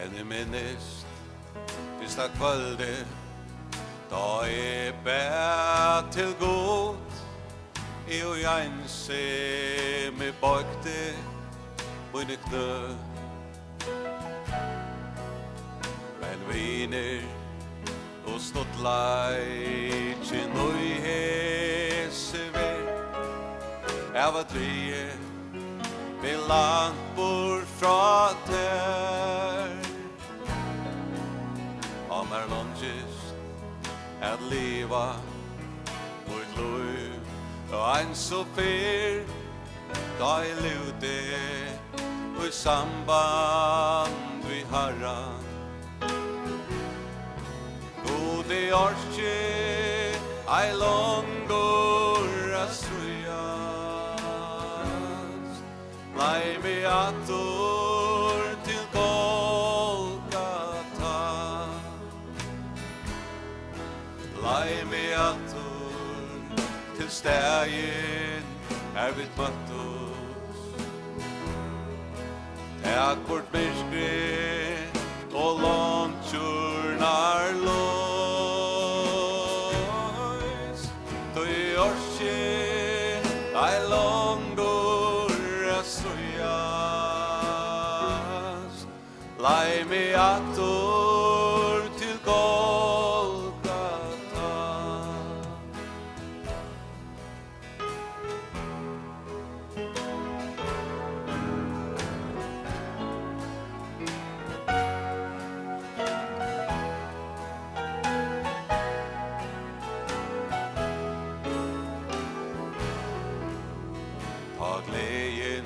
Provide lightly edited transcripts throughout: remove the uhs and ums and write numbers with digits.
enn minnist fyrsta kvöldi da bæ til god I og einse me bøkte mine knø men viner og stått leitje nøy hese ver av at drie vi langt bort fra ter om longest at leva vårt liv og ein så fer da levde og samband vi harran gode orske I longur astruyas lai me atur til Golgata lai me atur til stægin vit møttus Takk bort myskri og låntjurnar lois Tøy orske I longur astruyas lai me atur til Golgata Ta glejen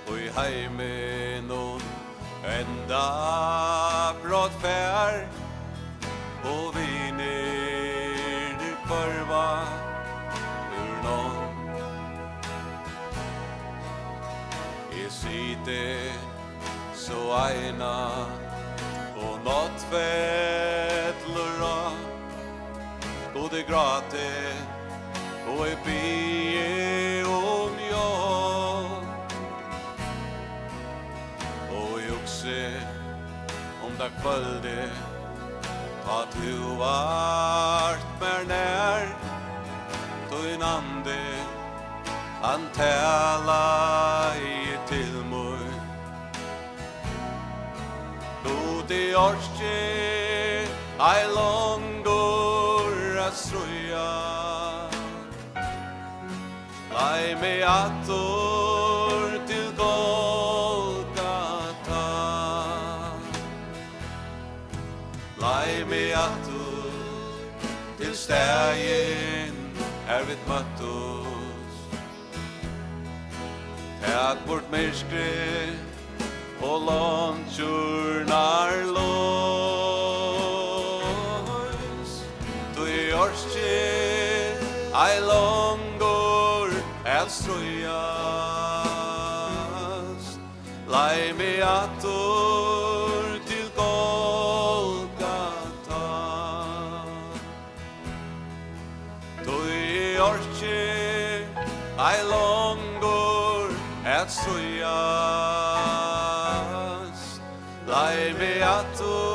og I heimen og enda brått fær og viner kvarva ur nån I site så eina og nått fettlura og det grate og I bie om jag og I ukse om da kvölde at du vart mer nær din ande han tala I til mig gode orske I longur astruja lai me atur til Golgata lai me atur til stægin vit møttus Takk bort myskri og låntjurnar lois Tøy orske I longur astruyas lai me atur til Golgata Tøy orske I longur astruyas lai me atur